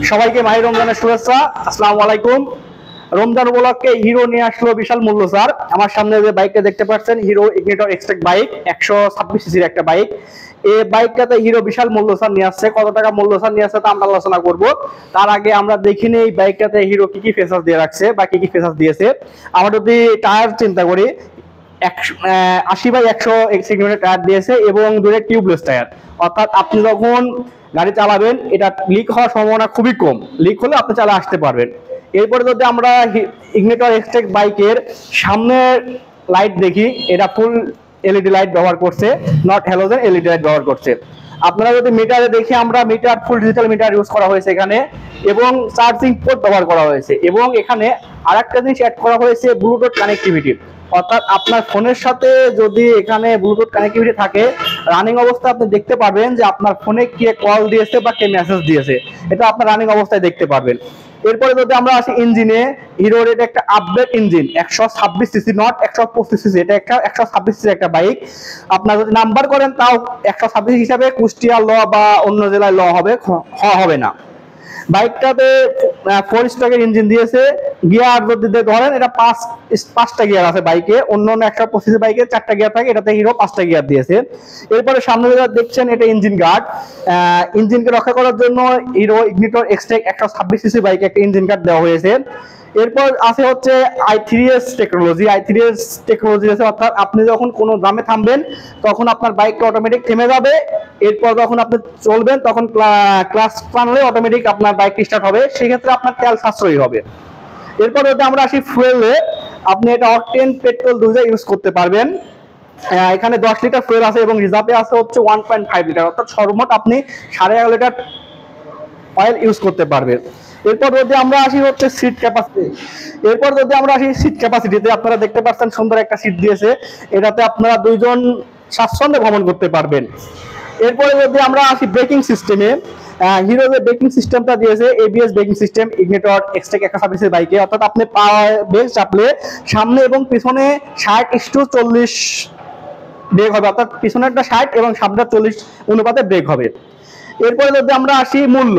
সবাইকে মাহির রমজানের শুভেচ্ছা। আসসালামু আলাইকুম। রমজান উপলক্ষে হিরো নিয়ে আসলো বিশাল মূল্য ছাড়। আমার সামনে যে বাইকটা দেখতে পাচ্ছেন, হিরো ইগনিটর এক্সট্রেক বাইক, 126 সিসির একটা বাইক। এই বাইকটাতে হিরো বিশাল মূল্য ছাড় নিয়ে আসছে। কত টাকা মূল্য ছাড় নিয়ে আসছে তা আমরা আলোচনা করব। তার আগে আমরা দেখি এই বাইকটাতে হিরো কি কি ফিচার দিয়ে রাখছে বা কি কি ফিচার দিয়েছে। আমরা যদি টায়ার চিন্তা করি, 80/100 সেগমেন্টের টায়ার দিয়েছে এবং দুটো টিউবলেস টায়ার। অর্থাৎ আপনি যখন গাড়ি চালাবেন, এটা লিক হওয়ার সম্ভাবনা খুবই কম। লিক হলে আপনি চালা আসতে পারবেন। এরপরে যদি আমরা ইগনিটর এক্সট্রেক বাইকের সামনের লাইট দেখি, এটা ফুল এলইডি লাইট ব্যবহার করছে, নট হ্যালোজেন এলইডি লাইট ব্যবহার করছে। আপনারা যদি মিটারে দেখি, আমরা meter full digital meter use করা হয়েছে এখানে, এবং চার্জিং পোর্ট ব্যবহার করা হয়েছে। এবং এখানে আরেকটা জিনিস অ্যাড করা হয়েছে, ব্লুটুথ কানেক্টিভিটি। অর্থাৎ আপনার ফোনের সাথে যদি এখানে ব্লুটুথ কানেক্টিভিটি থাকে, রানিং অবস্থা আপনি দেখতে পারবেন যে আপনার ফোনে কে কল দিয়েছে বা কে মেসেজ দিয়েছে, এটা আপনার রানিং অবস্থায় দেখতে পারবেন। এরপরে যদি আমরা আসি ইঞ্জিনে, হিরোর এটা একটা update engine, 126 CC, not 125 CC, এটা একটা 126 সিসি একটা বাইক। আপনার যদি নাম্বার করেন তাও 126 হিসাবে কুষ্টিয়া ল বা অন্য জেলায় ল হবে না। বাইকটাতে 4 স্ট্রোকের ইঞ্জিন দিয়েছে। গিয়ার যদি ধরেন, এটা পাঁচটা গিয়ার আছে বাইকে। অন্য 125 বাইকে 4টা গিয়ার থাকে, এটাতে হিরো 5টা গিয়ার দিয়েছে। এরপরে সামনে দেখছেন, এটা ইঞ্জিন গার্ড। ইঞ্জিনকে রক্ষা করার জন্য হিরো ইগনিটর এক্সট্রেক 126 সিসি বাইকে একটা ইঞ্জিন গার্ড দেওয়া হয়েছে। এরপর আছে হচ্ছে i3s টেকনোলজি আছে। অর্থাৎ আপনি যখন কোনো গ্রামে থামবেন, তখন আপনার বাইকটা অটোমেটিক থেমে যাবে। এরপর যখন আপনি চলবেন, তখন ক্লাচ টানলে অটোমেটিক আপনার বাইক স্টার্ট হবে। সেক্ষেত্রে আপনার তেল সাশ্রয়ী হবে। এরপর যদি আমরা আসি ফুয়েলে, আপনি এটা অকটেন পেট্রোল দুইটা ইউজ করতে পারবেন। এখানে 10 লিটার ফুয়েল আছে এবং রিজার্ভে আছে হচ্ছে 1.5 লিটার। অর্থাৎ সর্বমোট আপনি 11.5 লিটার অয়েল ইউজ করতে পারবেন। এরপর যদি আমরা আসি হচ্ছে সিট ক্যাপাসিটিতে, আপনারা দেখতে পাচ্ছেন সুন্দর একটা সিট দিয়েছে। এটাতে আপনারা দুইজন স্বাচ্ছন্দ্যে ভ্রমণ করতে পারবেন। এরপরে যদি আমরা আসি ব্রেকিং সিস্টেমে, হিরো যে ব্রেকিং সিস্টেমটা দিয়েছে, এবিএস ব্রেকিং সিস্টেম ইগনিটর এক্সট্রেক 126 বাইকে। অর্থাৎ আপনি ব্রেক চাপলে সামনে এবং পিছনে 60:40 ব্রেক হবে। অর্থাৎ পিছনেরটা 60 এবং সামনের 40 অনুপাতে ব্রেক হবে। এরপরে যদি আমরা আসি মূল্য,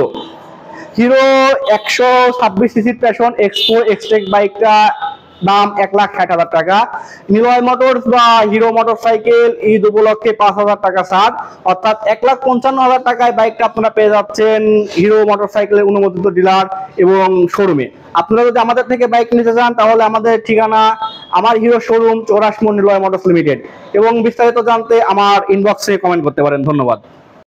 হিরো 126 সিসির প্যাশন এক্সপো এক্সট্রেক বাইকটা দাম 1,60,000 টাকা। নিলয় মোটরস বা হিরো মোটরসাইকেল ঈদ উপলক্ষে 5,000 টাকা ছাড়। অর্থাৎ 1,55,000 টাকায় বাইকটা আপনারা পেয়ে যাচ্ছেন হিরো মোটরসাইকেলের অনুমোদিত ডিলার এবং শোরুমে। আপনারা যদি আমাদের থেকে বাইক নিতে চান, তাহলে আমাদের ঠিকানা আমার hero showroom, 84 Niloy motors limited. এবং বিস্তারিত জানতে আমার ইনবক্সে কমেন্ট করতে পারেন। ধন্যবাদ।